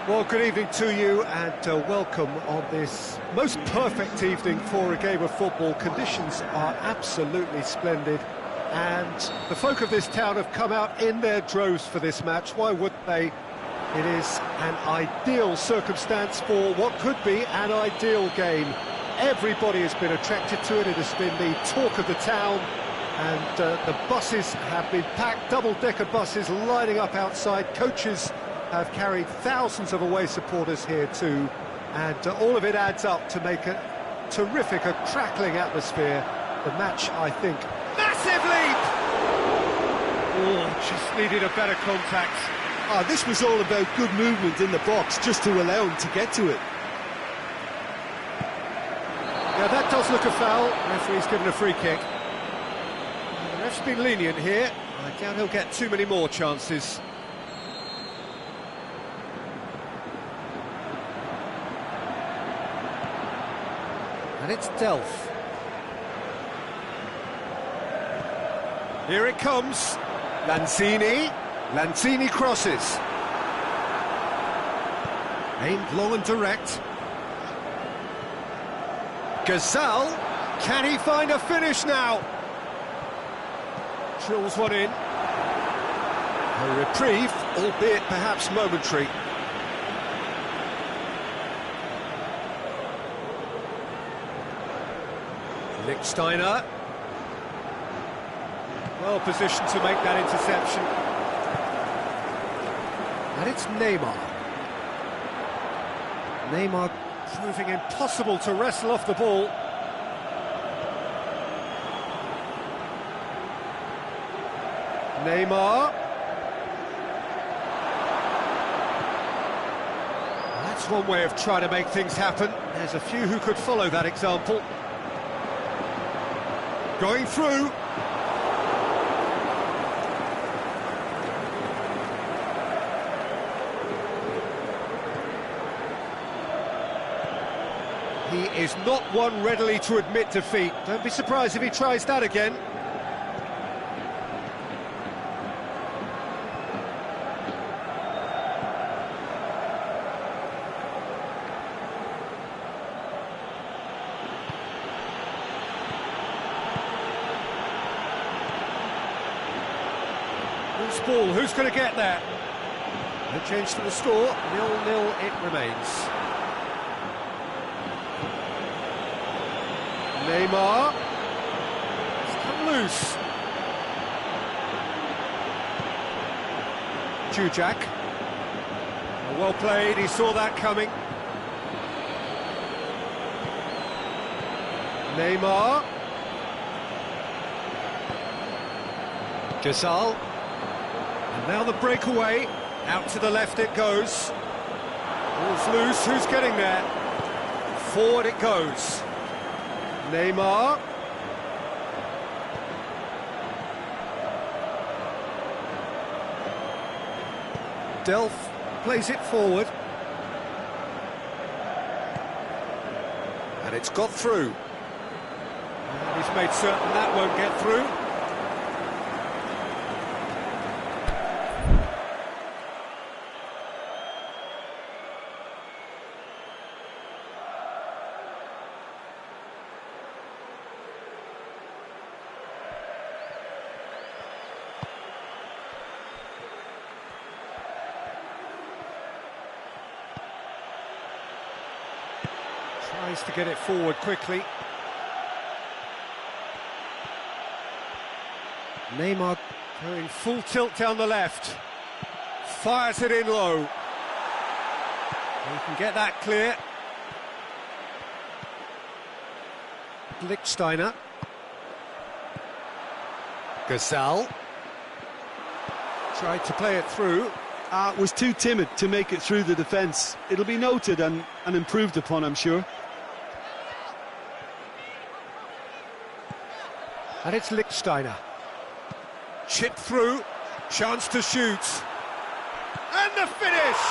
Well, good evening to you and welcome on this most perfect evening for a game of football. Conditions are absolutely splendid and the folk of this town have come out in their droves for this match. Why wouldn't they? It is an ideal circumstance for what could be an ideal game. Everybody has been attracted to it. It has been the talk of the town, and the buses have been packed, double-decker buses lining up outside. Coaches have carried thousands of away supporters here too, and all of it adds up to make a terrific, a crackling atmosphere. The match, I think, massive leap! Oh, just needed a better contact. This was all about good movement in the box, just to allow him to get to it. Yeah, that does look a foul. Referee's given a free kick. The ref's been lenient here. I doubt he'll get too many more chances. And it's Delph. Here it comes. Lanzini crosses. Aimed long and direct. Gazal, can he find a finish now? Drills one in. A reprieve, albeit perhaps momentary. Lichtsteiner. Well positioned to make that interception. And it's Neymar. Neymar proving impossible to wrestle off the ball. Neymar. That's one way of trying to make things happen. There's a few who could follow that example. Going through. He is not one readily to admit defeat. Don't be surprised if he tries that again. Loose ball, who's going to get there? No change to the score, 0-0 it remains. Neymar, it's come loose. Jujak, well played, he saw that coming. Neymar. Gazal. And now the breakaway, out to the left it goes. Ball's loose, who's getting there? Forward it goes. Neymar. Delph plays it forward. And it's got through. And he's made certain that won't get through. Tries to get it forward quickly. Neymar going full tilt down the left. Fires it in low. He can get that clear. Lichtsteiner. Gazal. Tried to play it through. Was too timid to make it through the defence. It'll be noted and improved upon, I'm sure. And it's Lichtsteiner. Chip through, chance to shoot. And the finish!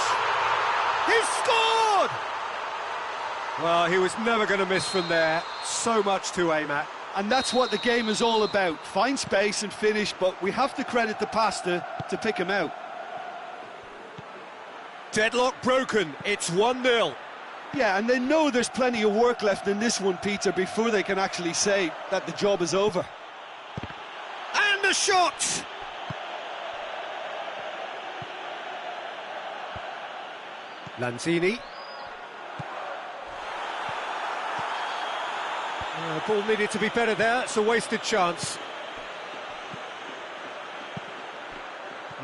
He's scored! Well, he was never going to miss from there. So much to aim at. And that's what the game is all about. Find space and finish, but we have to credit the passer to pick him out. Deadlock broken, it's 1-0. Yeah, and they know there's plenty of work left in this one, Peter, before they can actually say that the job is over. And the shot! Lanzini. Ball needed to be better there, it's a wasted chance.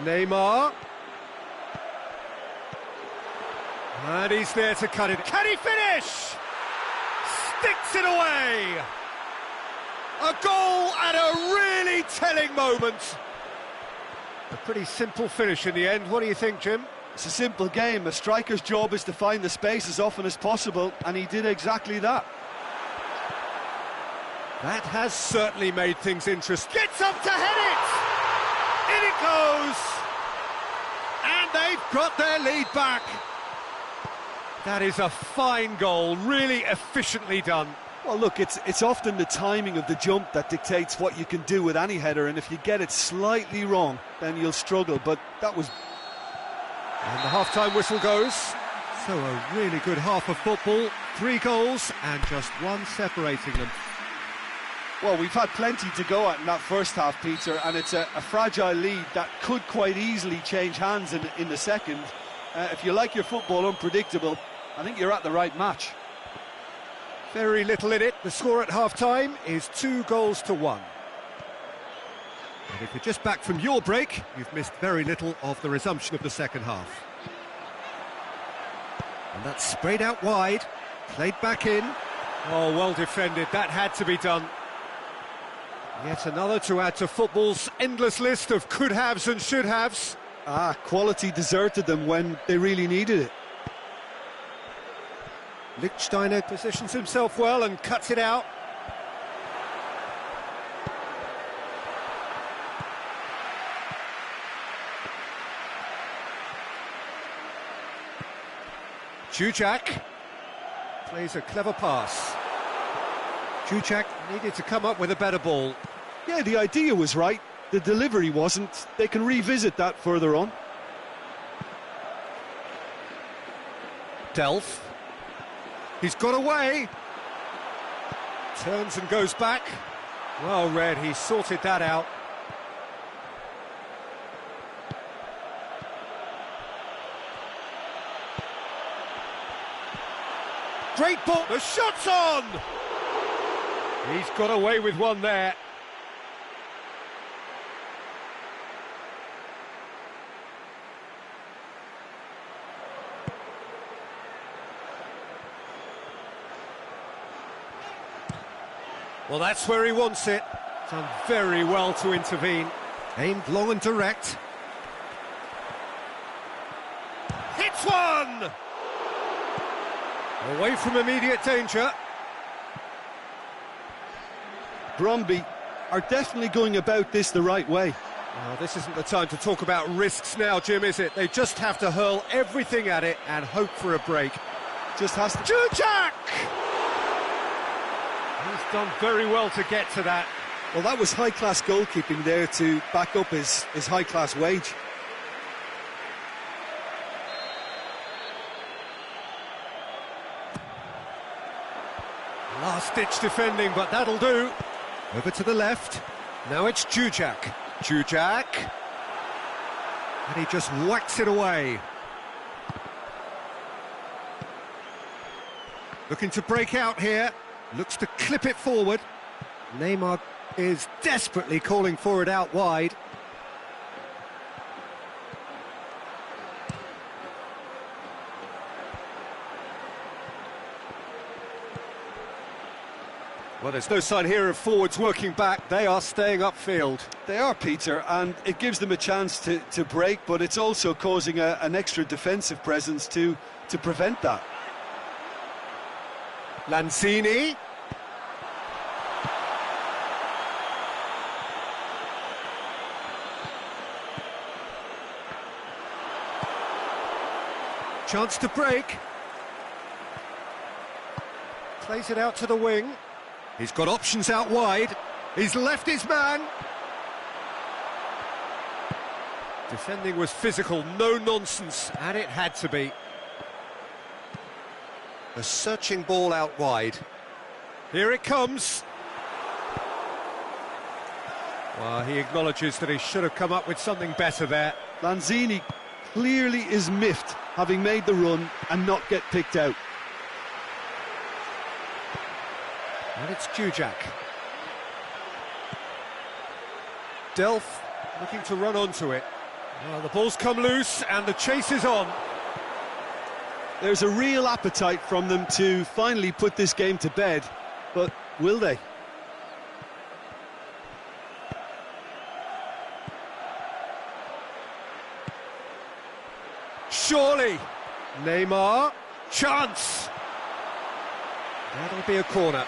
Neymar. And he's there to cut it. Can he finish? Sticks it away! A goal at a really telling moment. A pretty simple finish in the end. What do you think, Jim? It's a simple game. A striker's job is to find the space as often as possible, and he did exactly that. That has certainly made things interesting. Gets up to head it! In it goes! And they've got their lead back. That is a fine goal, really efficiently done. Well, look, it's often the timing of the jump that dictates what you can do with any header, and if you get it slightly wrong, then you'll struggle, but that was... And the half-time whistle goes. So a really good half of football, 3 goals and just one separating them. Well, we've had plenty to go at in that first half, Peter, and it's a fragile lead that could quite easily change hands in the second. If you like your football unpredictable, I think you're at the right match. Very little in it. The score at half-time is 2-1. And if you're just back from your break, you've missed very little of the resumption of the second half. And that's sprayed out wide, played back in. Oh, well defended. That had to be done. Yet another to add to football's endless list of could-haves and should-haves. Quality deserted them when they really needed it. Lichtsteiner positions himself well and cuts it out. Juchak plays a clever pass. Juchak needed to come up with a better ball. Yeah, the idea was right, the delivery wasn't. They can revisit that further on. Delph. He's got away. Turns and goes back. Well read, he sorted that out. Great ball, the shot's on! He's got away with one there. Well, that's where he wants it. Done very well to intervene. Aimed long and direct. Hits one! Away from immediate danger. Brøndby are definitely going about this the right way. Well, this isn't the time to talk about risks now, Jim, is it? They just have to hurl everything at it and hope for a break. Just has to... Juchak! He's done very well to get to that. Well, that was high-class goalkeeping there to back up his high-class wage. Last-ditch defending, but that'll do. Over to the left. Now it's Juchak. Juchak. And he just whacks it away. Looking to break out here. Looks to clip it forward. Neymar is desperately calling for it out wide. Well, there's no sign here of forwards working back. They are staying upfield. They are, Peter, and it gives them a chance to break, but it's also causing an extra defensive presence to prevent that. Lanzini. Chance to break. Plays it out to the wing. He's got options out wide. He's left his man. Defending was physical, no nonsense, and it had to be. A searching ball out wide. Here it comes. Well, he acknowledges that he should have come up with something better there. Lanzini clearly is miffed, having made the run and not get picked out. And it's Jujak. Delph looking to run onto it. Well, the ball's come loose and the chase is on. There's a real appetite from them to finally put this game to bed, but will they? Surely! Neymar, chance! That'll be a corner.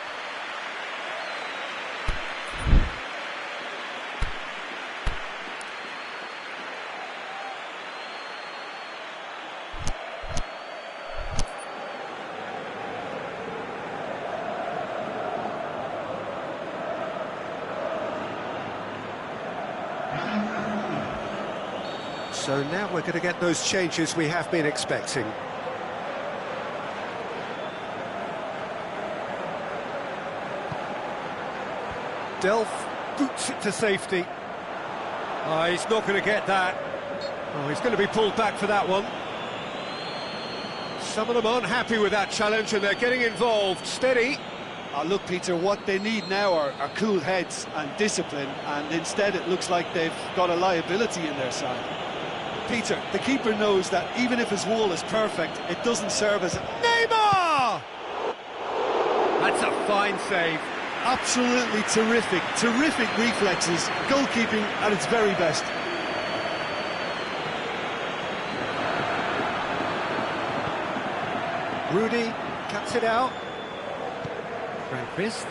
So now we're going to get those changes we have been expecting. Delph boots it to safety. Oh, he's not going to get that. Oh, he's going to be pulled back for that one. Some of them aren't happy with that challenge and they're getting involved. Steady. Look, Peter, what they need now are cool heads and discipline, and instead it looks like they've got a liability in their side. Peter, the keeper knows that even if his wall is perfect, it doesn't serve as... Neymar! That's a fine save. Absolutely terrific, terrific reflexes, goalkeeping at its very best. Rudy cuts it out. Frank Fist.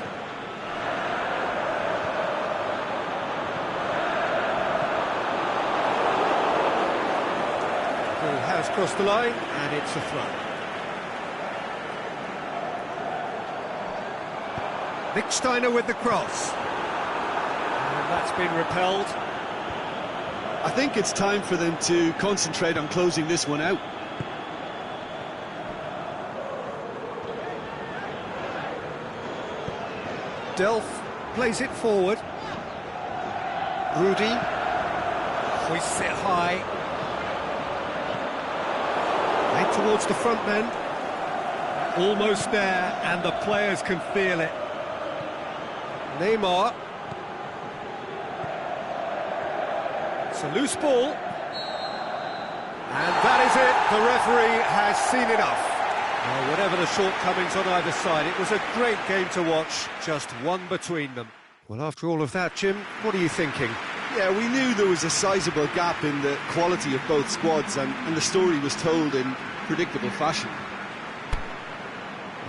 Ball has crossed the line, and it's a throw. Lichtsteiner with the cross. And that's been repelled. I think it's time for them to concentrate on closing this one out. Delph plays it forward. Rudy hoists it high. Right towards the front then. Almost there, and the players can feel it. Neymar. It's a loose ball. And that is it. The referee has seen enough. Well, whatever the shortcomings on either side, it was a great game to watch, just one between them. Well, after all of that, Jim, what are you thinking? Yeah, we knew there was a sizable gap in the quality of both squads, and the story was told in predictable fashion.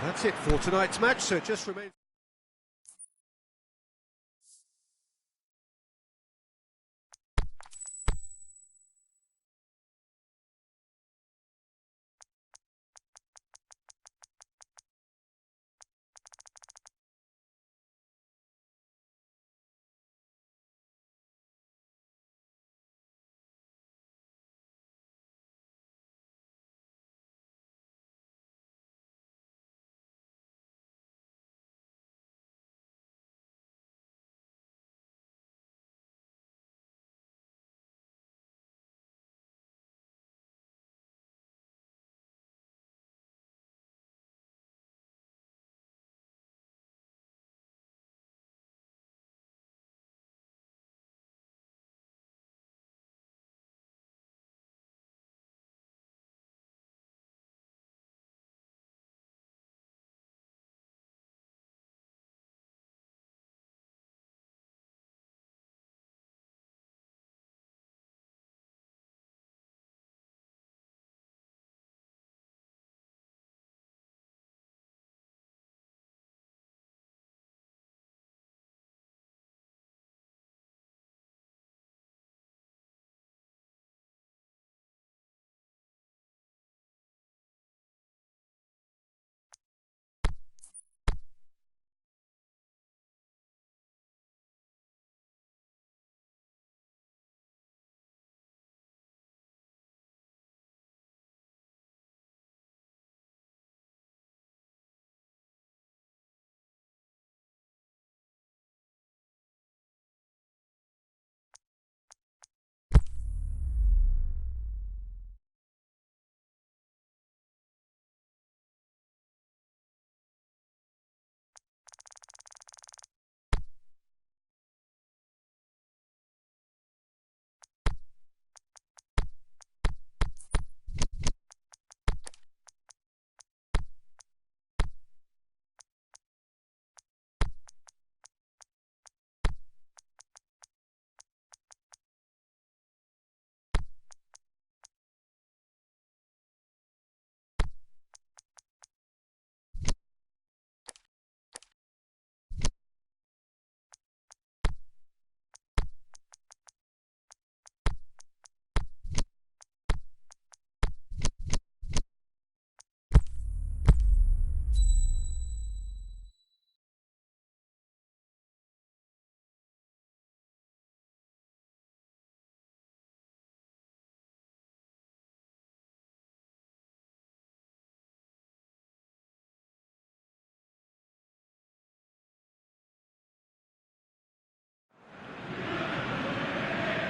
That's it for tonight's match, so it just remains...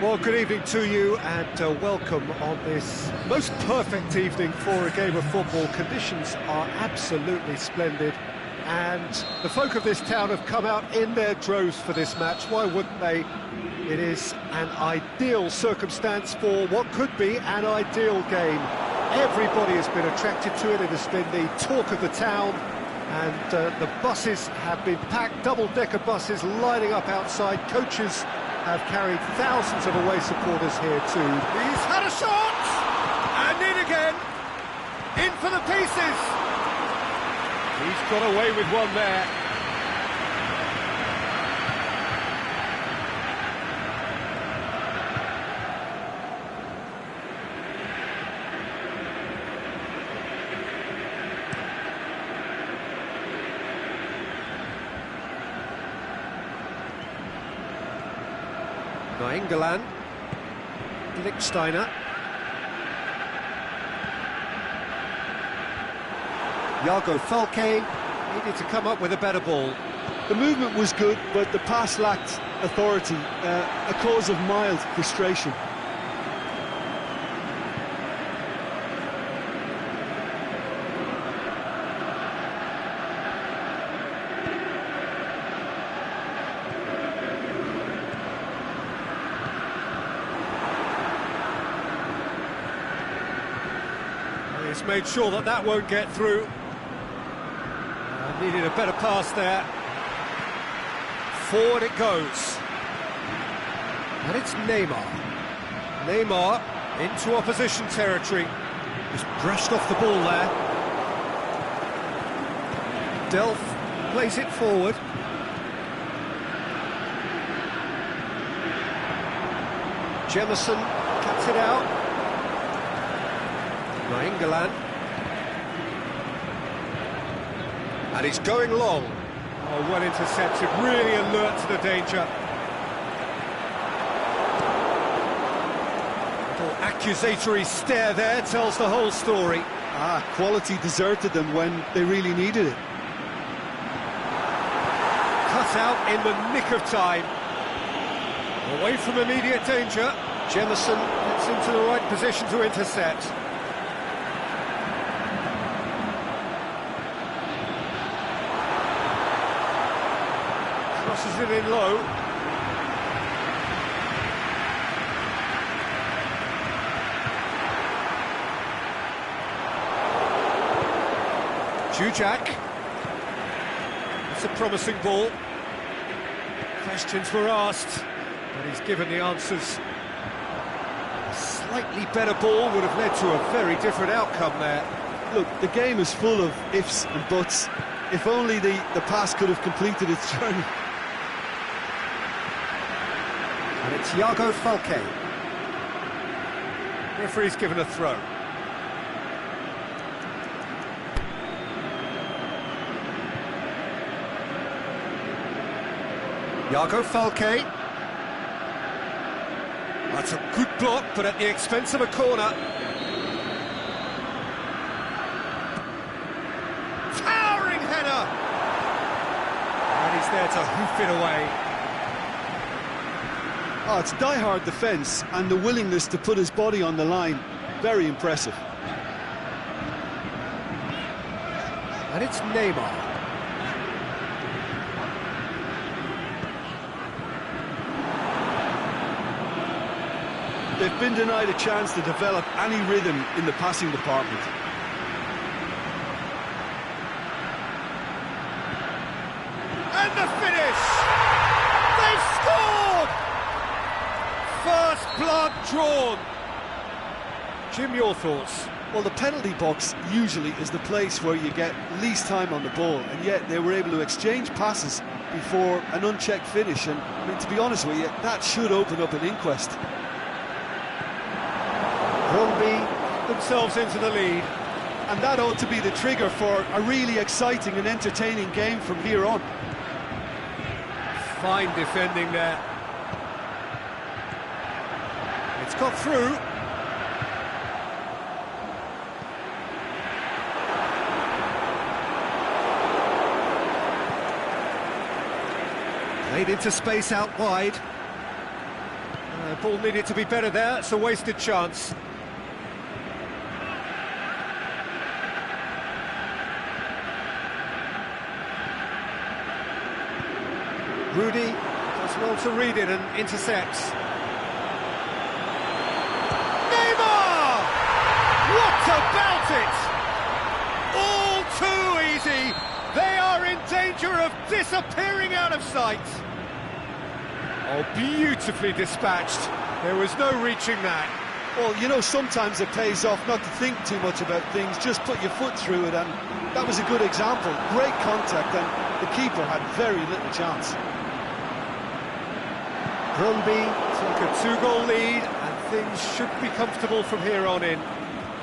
Well, good evening to you and welcome on this most perfect evening for a game of football. Conditions are absolutely splendid and the folk of this town have come out in their droves for this match. Why wouldn't they? It is an ideal circumstance for what could be an ideal game. Everybody has been attracted to it. It has been the talk of the town and the buses have been packed, double-decker buses lining up outside. Coaches have carried thousands of away supporters here too. He's had a shot! And in again! In for the pieces! He's got away with one there. England, Lichtsteiner, Iago Falque needed to come up with a better ball. The movement was good, but the pass lacked authority, a cause of mild frustration. He's made sure that that won't get through. Needed a better pass there. Forward it goes. And it's Neymar. Neymar into opposition territory. He's brushed off the ball there. Delph plays it forward. Jemison cuts it out. England, and he's going long. Oh, well intercepted, really alert to the danger. Little accusatory stare there tells the whole story. Quality deserted them when they really needed it. Cut out in the nick of time. Away from immediate danger. Jemison gets into the right position to intercept. Crosses it in low. Jujak. It's a promising ball. Questions were asked, but he's given the answers. A slightly better ball would have led to a very different outcome there. Look, the game is full of ifs and buts. If only the pass could have completed its journey. And it's Iago Falque. Referee's given a throw. Iago Falque. That's a good block, but at the expense of a corner. Towering header! And he's there to hoof it away. Oh, it's die-hard defence and the willingness to put his body on the line. Very impressive. And it's Neymar. They've been denied a chance to develop any rhythm in the passing department. And the finish! They've scored! First blood drawn. Jim, your thoughts? Well, the penalty box usually is the place where you get least time on the ball, and yet they were able to exchange passes before an unchecked finish, and I mean, to be honest with you, that should open up an inquest. Brøndby themselves into the lead. And that ought to be the trigger for a really exciting and entertaining game from here on. Fine defending there. It's got through. Played into space out wide. Ball needed to be better there, it's a wasted chance. Rudy does well to read it and intercepts. Neymar! What about it? All too easy. They are in danger of disappearing out of sight. Oh, beautifully dispatched. There was no reaching that. Well, you know, sometimes it pays off not to think too much about things, just put your foot through it, and that was a good example. Great contact, and the keeper had very little chance. Brøndby take a 2-goal lead, and things should be comfortable from here on in.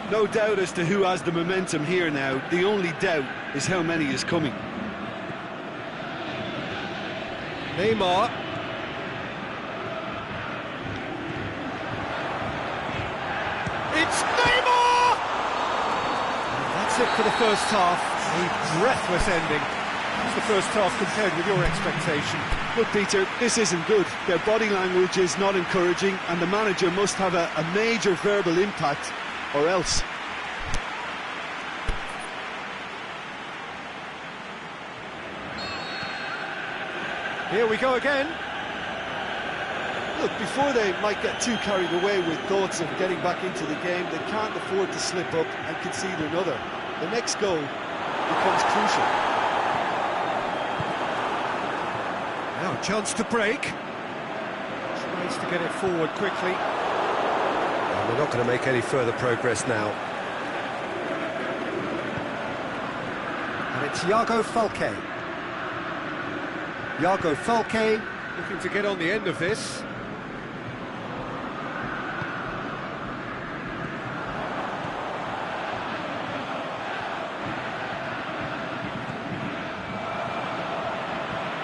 No doubt as to who has the momentum here now. The only doubt is how many is coming. Neymar. It's Neymar! And that's it for the first half. A breathless ending. How's the first half compared with your expectation? Look, Peter, this isn't good. Their body language is not encouraging, and the manager must have a major verbal impact, or else. Here we go again. Look, before they might get too carried away with thoughts of getting back into the game, they can't afford to slip up and concede another. The next goal becomes crucial. Now a chance to break. Tries to get it forward quickly. And we're not going to make any further progress now. And it's Iago Falque. Iago Falque looking to get on the end of this.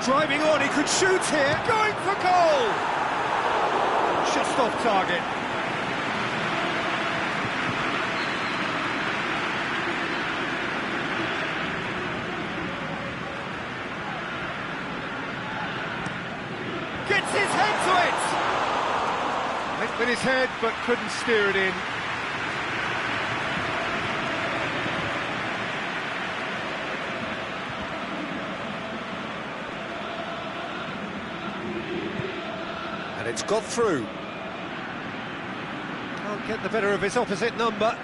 Driving on, he could shoot here, going for goal! Just off target. Gets his head to it! Went with his head, but couldn't steer it in. And it's got through. Can't get the better of his opposite number.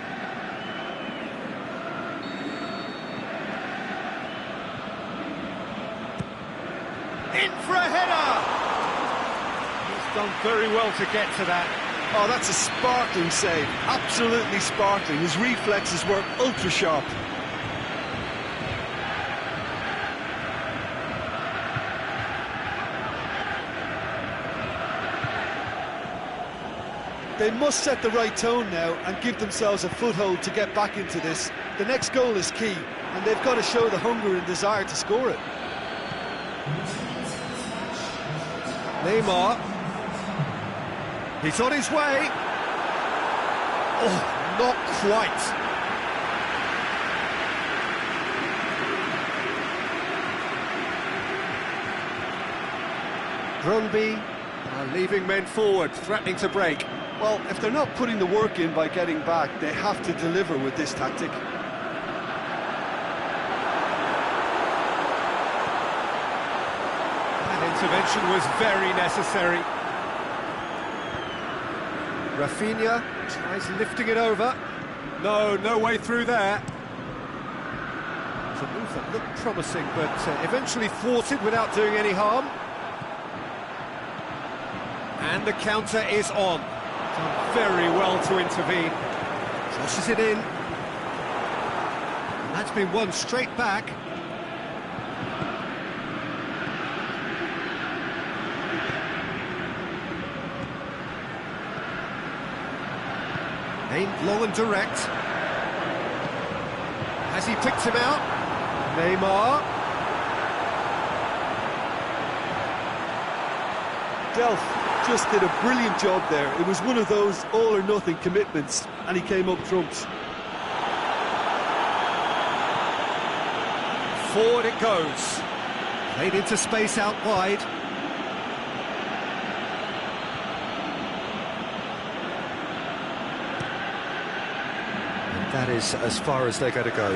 In for a header! He's done very well to get to that. Oh, that's a sparkling save. Absolutely sparkling. His reflexes were ultra sharp. They must set the right tone now and give themselves a foothold to get back into this. The next goal is key, and they've got to show the hunger and desire to score it. Neymar. He's on his way. Oh, not quite. Brøndby are leaving men forward, threatening to break. Well, if they're not putting the work in by getting back, they have to deliver with this tactic. That intervention was very necessary. Rafinha tries lifting it over. No way through there. It's a move that looked promising, but eventually thwarted without doing any harm. And the counter is on. Done very well to intervene. Crosses it in. And that's been won straight back. Aimed low and direct. Has he picked him out? Neymar. Delph just did a brilliant job there. It was one of those all-or-nothing commitments, and he came up trumps. Forward it goes. Played into space out wide. That is as far as they're going to go.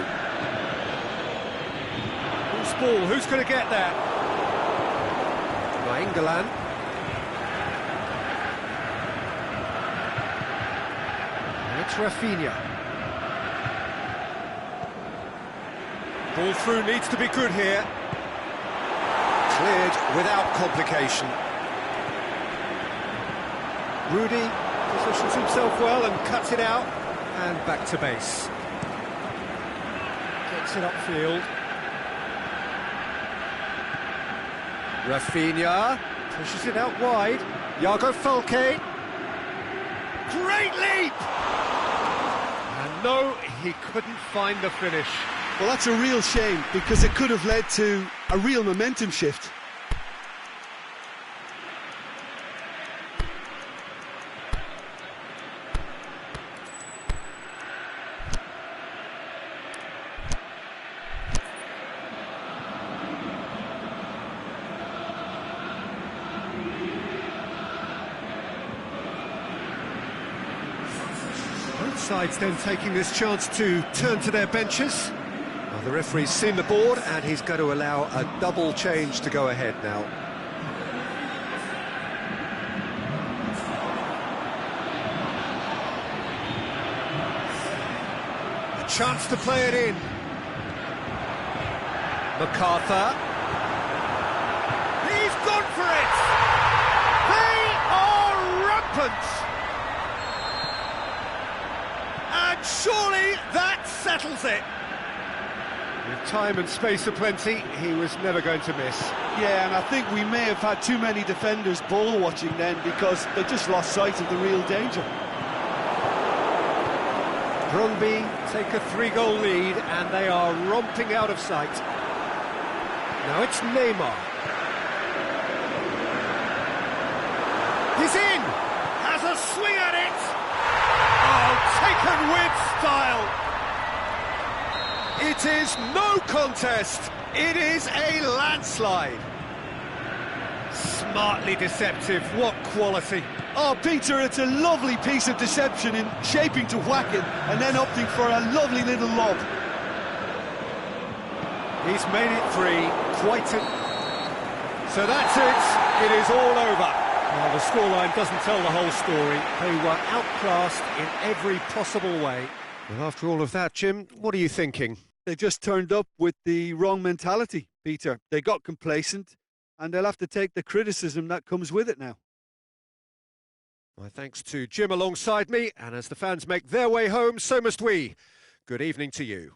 Who's ball? Who's going to get there? Nainggolan. It's Rafinha. Ball through needs to be good here. Cleared without complication. Rudy positions himself well and cuts it out. And back to base. Gets it upfield. Rafinha pushes it out wide. Iago Falque. Great leap! And no, he couldn't find the finish. Well, that's a real shame, because it could have led to a real momentum shift. Both sides then taking this chance to turn to their benches. Well, the referee's seen the board and he's going to allow a double change to go ahead now. A chance to play it in. MacArthur. He's gone for it! They are rampant! And surely that settles it. With time and space aplenty, he was never going to miss. Yeah, and I think we may have had too many defenders ball watching then, because they just lost sight of the real danger. Brøndby take a 3-goal lead and they are romping out of sight. Now it's Neymar. He's in! Has a swing at it! Oh, taken with style! It is no contest. It is a landslide. Smartly deceptive. What quality. Oh, Peter, it's a lovely piece of deception in shaping to whack it and then opting for a lovely little lob. He's made it 3. Quite a... So that's it. It is all over. Well, the scoreline doesn't tell the whole story. They were outclassed in every possible way. Well, after all of that, Jim, what are you thinking? They just turned up with the wrong mentality, Peter. They got complacent, and they'll have to take the criticism that comes with it now. My thanks to Jim alongside me, and as the fans make their way home, so must we. Good evening to you.